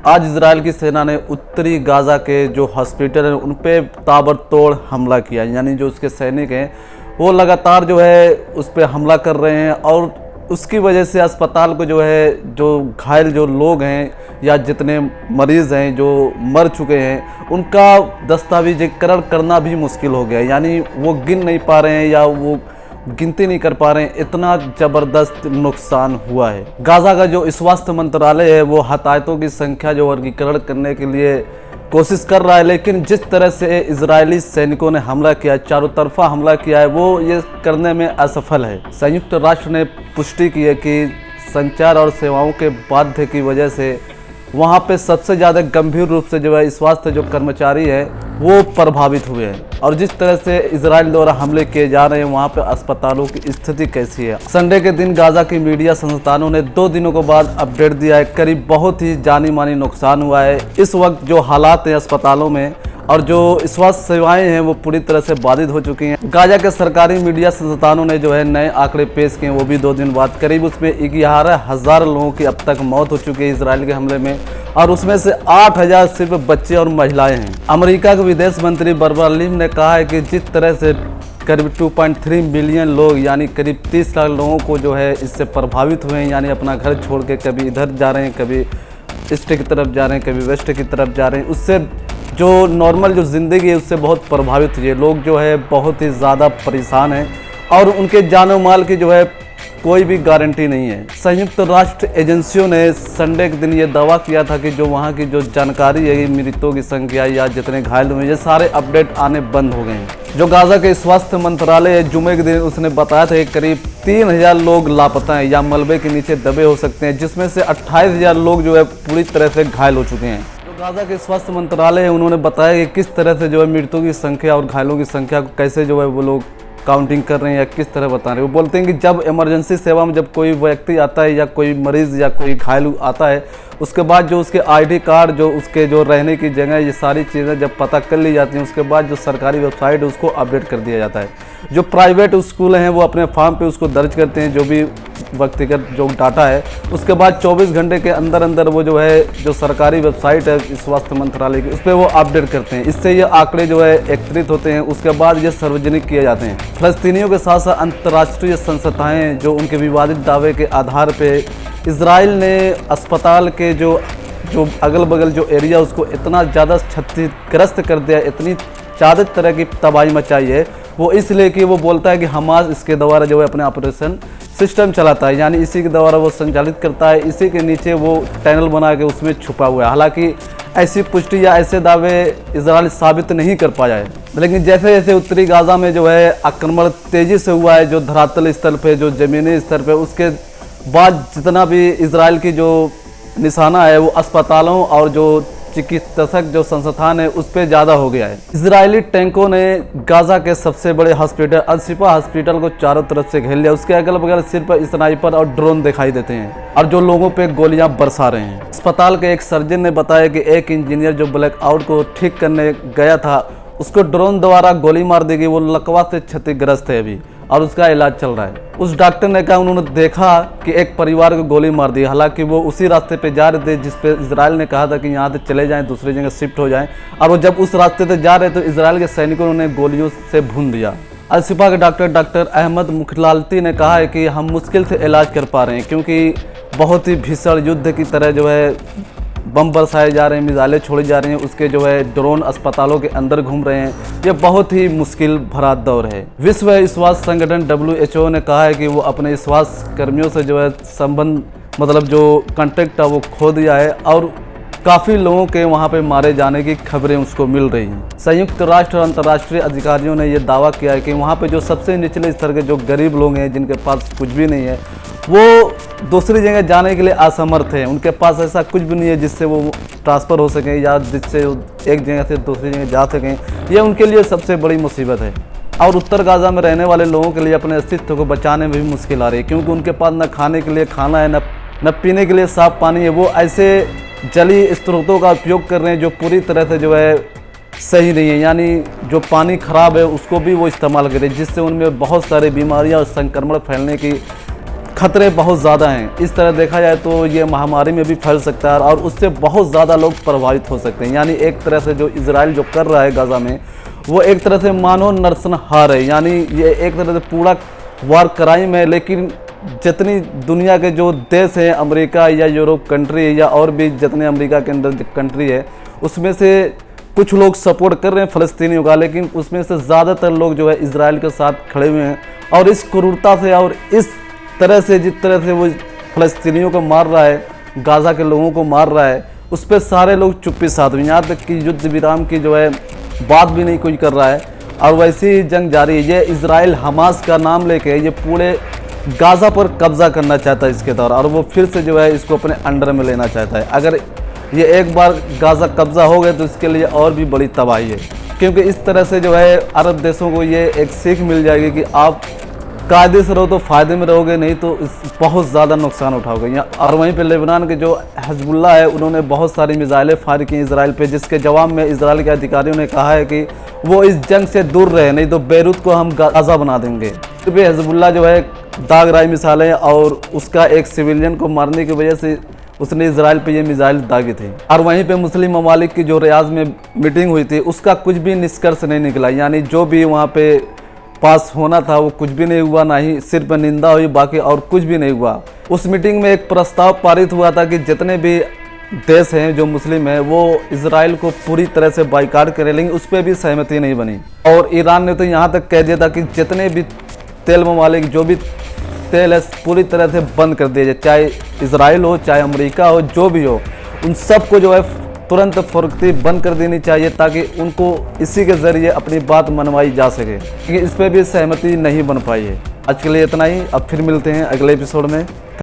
आज इजराइल की सेना ने उत्तरी गाज़ा के जो हॉस्पिटल हैं उन पे ताबड़तोड़ हमला किया। यानी जो उसके सैनिक हैं वो लगातार जो है उस पर हमला कर रहे हैं और उसकी वजह से अस्पताल को जो है जो घायल जो लोग हैं या जितने मरीज़ हैं जो मर चुके हैं उनका दस्तावेजीकरण करना भी मुश्किल हो गया है। यानी वो गिन नहीं पा रहे हैं या वो गिनती नहीं कर पा रहे हैं, इतना ज़बरदस्त नुकसान हुआ है। गाज़ा का जो स्वास्थ्य मंत्रालय है वो हताहतों की संख्या जो वर्गीकरण करने के लिए कोशिश कर रहा है, लेकिन जिस तरह से इजरायली सैनिकों ने हमला किया, चारों तरफा हमला किया है, वो ये करने में असफल है। संयुक्त राष्ट्र ने पुष्टि की है कि संचार और सेवाओं के बाध्य की वजह से वहाँ पे सबसे ज़्यादा गंभीर रूप से जो है स्वास्थ्य जो कर्मचारी है वो प्रभावित हुए हैं। और जिस तरह से इजराइल द्वारा हमले किए जा रहे हैं वहाँ पे अस्पतालों की स्थिति कैसी है। संडे के दिन गाज़ा की मीडिया संस्थानों ने 2 दिनों के बाद अपडेट दिया है, करीब बहुत ही जानी मानी नुकसान हुआ है। इस वक्त जो हालात हैं अस्पतालों में और जो स्वास्थ्य सेवाएं हैं वो पूरी तरह से बाधित हो चुकी हैं। गाज़ा के सरकारी मीडिया संस्थानों ने जो है नए आंकड़े पेश किए, वो भी 2 दिन बाद। करीब उसमें 11,000 लोगों की अब तक मौत हो चुकी है इजराइल के हमले में, और उसमें से 8,000 सिर्फ बच्चे और महिलाएं हैं। अमेरिका के विदेश मंत्री बारबरा लिम ने कहा है कि जिस तरह से करीब 2.3 मिलियन लोग यानी करीब 30 लाख लोगों को जो है इससे प्रभावित हुए हैं, यानी अपना घर छोड़ के कभी इधर जा रहे हैं, कभी ईस्ट की तरफ जा रहे हैं, कभी वेस्ट की तरफ जा रहे हैं, उससे जो नॉर्मल जो ज़िंदगी है उससे बहुत प्रभावित हुई है। लोग जो है बहुत ही ज़्यादा परेशान हैं और उनके जान माल की जो है कोई भी गारंटी नहीं है। संयुक्त राष्ट्र एजेंसियों ने संडे के दिन ये दावा किया था कि जो वहाँ की जो जानकारी है, मृतकों की संख्या या जितने घायल हुए, ये सारे अपडेट आने बंद हो गए हैं। जो गाज़ा के स्वास्थ्य मंत्रालय है जुमे के दिन उसने बताया था कि करीब 3,000 लोग लापता हैं या मलबे के नीचे दबे हो सकते हैं, जिसमें से 28,000 लोग जो है पूरी तरह से घायल हो चुके हैं। गाज़ा के स्वास्थ्य मंत्रालय है उन्होंने बताया कि किस तरह से जो है मृतकों की संख्या और घायलों की संख्या को कैसे जो है वो लोग काउंटिंग कर रहे हैं या किस तरह बता रहे हैं। वो बोलते हैं कि जब इमरजेंसी सेवा में जब कोई व्यक्ति आता है या कोई मरीज़ या कोई घायल आता है, उसके बाद जो उसके आईडी कार्ड, जो उसके जो रहने की जगह, ये सारी चीज़ें जब पता कर ली जाती हैं, उसके बाद जो सरकारी वेबसाइट है उसको अपडेट कर दिया जाता है। जो प्राइवेट स्कूल हैं वो अपने फॉर्म पे उसको दर्ज करते हैं, जो भी व्यक्तिगत जो डाटा है, उसके बाद 24 घंटे के अंदर अंदर वो जो है जो सरकारी वेबसाइट है स्वास्थ्य मंत्रालय की, उस पर वो अपडेट करते हैं। इससे ये आंकड़े जो है एकत्रित होते हैं, उसके बाद ये सार्वजनिक किए जाते हैं। फ़लस्तीनियों के साथ साथ अंतर्राष्ट्रीय संस्थाएं जो उनके विवादित दावे के आधार पे इजराइल ने अस्पताल के जो अगल बगल जो एरिया उसको इतना ज़्यादा क्षतिग्रस्त कर दिया, इतनी ज़्यादा तरह की तबाही मचाई है, वो इसलिए कि वो बोलता है कि हमास इसके द्वारा जो है अपने ऑपरेशन सिस्टम चलाता है, यानी इसी के द्वारा वो संचालित करता है, इसी के नीचे वो टनल बना के उसमें छुपा हुआ है। हालांकि ऐसी पुष्टि या ऐसे दावे इजराइल साबित नहीं कर पाया है, लेकिन जैसे जैसे उत्तरी गाज़ा में जो है आक्रमण तेज़ी से हुआ है, जो धरातल स्तर पे, जो ज़मीनी स्तर पे, उसके बाद जितना भी इजराइल की जो निशाना है वो अस्पतालों और जो चिकित्सक जो संस्थान है उस पर ज़्यादा हो गया है। इजरायली टैंकों ने गाज़ा के सबसे बड़े हॉस्पिटल अल-शिफा हॉस्पिटल को चारों तरफ से घेर लिया। उसके अगल बगल सिर्फ स्नाइपर और ड्रोन दिखाई देते हैं और जो लोगों पे गोलियां बरसा रहे हैं। अस्पताल के एक सर्जन ने बताया कि एक इंजीनियर जो ब्लैकआउट को ठीक करने गया था उसको ड्रोन द्वारा गोली मार दी गई। वो लकवा से क्षतिग्रस्त है अभी और उसका इलाज चल रहा है। उस डॉक्टर ने कहा उन्होंने देखा कि एक परिवार को गोली मार दी। हालांकि वो उसी रास्ते पे जा रहे थे जिस पे इजराइल ने कहा था कि यहाँ से चले जाएं, दूसरी जगह शिफ्ट हो जाएं, और वो जब उस रास्ते से जा रहे तो इजराइल के सैनिकों ने गोलियों से भून दिया। अल-शिफा के डॉक्टर अहमद मुखलालती ने कहा है कि हम मुश्किल से इलाज कर पा रहे हैं क्योंकि बहुत ही भीषण युद्ध की तरह जो है बम बरसाए जा रहे हैं, मिसाइलें छोड़ी जा रही हैं, उसके जो है ड्रोन अस्पतालों के अंदर घूम रहे हैं। ये बहुत ही मुश्किल भरा दौर है। विश्व स्वास्थ्य संगठन WHO ने कहा है कि वो अपने स्वास्थ्य कर्मियों से जो है संबंध मतलब जो कांटेक्ट है वो खो दिया है और काफ़ी लोगों के वहाँ पे मारे जाने की खबरें उसको मिल रही हैं। संयुक्त राष्ट्र और अंतर्राष्ट्रीय अधिकारियों ने ये दावा किया है कि वहाँ पे जो सबसे निचले स्तर के जो गरीब लोग हैं जिनके पास कुछ भी नहीं है, वो दूसरी जगह जाने के लिए असमर्थ हैं। उनके पास ऐसा कुछ भी नहीं है जिससे वो ट्रांसफ़र हो सकें या जिससे एक जगह से दूसरी जगह जा सकें। ये उनके लिए सबसे बड़ी मुसीबत है। और उत्तर गाज़ा में रहने वाले लोगों के लिए अपने अस्तित्व को बचाने में भी मुश्किल आ रही है क्योंकि उनके पास न खाने के लिए खाना है, न पीने के लिए साफ़ पानी है। वो ऐसे जलीय स्रोतों का उपयोग कर रहे हैं जो पूरी तरह से जो है सही नहीं है, यानी जो पानी ख़राब है उसको भी वो इस्तेमाल करें, जिससे उनमें बहुत सारी बीमारियां और संक्रमण फैलने की खतरे बहुत ज़्यादा हैं। इस तरह देखा जाए तो ये महामारी में भी फैल सकता है और उससे बहुत ज़्यादा लोग प्रभावित हो सकते हैं। यानी एक तरह से जो इजराइल जो कर रहा है गाज़ा में, वो एक तरह से मानव नरसंहार है। यानी ये एक तरह से पूरा वार क्राइम है। लेकिन जितनी दुनिया के जो देश हैं, अमेरिका या यूरोप कंट्री या और भी जितने अमेरिका के अंदर कंट्री है, उसमें से कुछ लोग सपोर्ट कर रहे हैं फ़लस्तीनियों का, लेकिन उसमें से ज़्यादातर लोग जो है इजराइल के साथ खड़े हुए हैं। और इस क्रूरता से और इस तरह से जिस तरह से वो फ़लस्तीनियों को मार रहा है, गाज़ा के लोगों को मार रहा है, उस पर सारे लोग चुप्पी साध हुए। यहाँ तक कि युद्ध विराम की जो है बात भी नहीं कोई कर रहा है और वैसे ही जंग जारी है। ये इजराइल हमास का नाम लेके ये पूरे गाज़ा पर कब्ज़ा करना चाहता है इसके दौरान, और वो फिर से जो है इसको अपने अंडर में लेना चाहता है। अगर ये एक बार गाज़ा कब्ज़ा हो गए तो इसके लिए और भी बड़ी तबाही है, क्योंकि इस तरह से जो है अरब देशों को ये एक सीख मिल जाएगी कि आप कायदे से रहो तो फ़ायदे में रहोगे, नहीं तो बहुत ज़्यादा नुकसान उठाओगे। यहाँ और वहीं पे लेबनान के जो हिजबुल्लाह है, उन्होंने बहुत सारी मिसाइलें फायर की इजराइल पे, जिसके जवाब में इजराइल के अधिकारियों ने कहा है कि वो इस जंग से दूर रहे, नहीं तो बेरूत को हम गाज़ा बना देंगे। फिर भी हिजबुल्लाह जो है दाग राई मिसाइलें और उसका एक सिविलियन को मारने की वजह से उसने इजराइल पे ये मिसाइल दागी थी। और वहीं पे मुस्लिम ममालिक की जो रियाद में मीटिंग हुई थी, उसका कुछ भी निष्कर्ष नहीं निकला। यानी जो भी वहाँ पे पास होना था वो कुछ भी नहीं हुआ, ना ही सिर्फ निंदा हुई, बाकी और कुछ भी नहीं हुआ। उस मीटिंग में एक प्रस्ताव पारित हुआ था कि जितने भी देश हैं जो मुस्लिम हैं वो इजराइल को पूरी तरह से बाइकाट करें, लेकिन उस पर भी सहमति नहीं बनी। और ईरान ने तो यहाँ तक कह दिया था कि जितने भी तेल ममालिक जो भी तेल है पूरी तरह से बंद कर दिया जाए, चाहे इजराइल हो चाहे अमेरिका हो, जो भी हो, उन सबको जो है तुरंत फरोख्ती बंद कर देनी चाहिए, ताकि उनको इसी के ज़रिए अपनी बात मनवाई जा सके। क्योंकि इस पर भी सहमति नहीं बन पाई है। आज के लिए इतना ही, अब फिर मिलते हैं अगले एपिसोड में।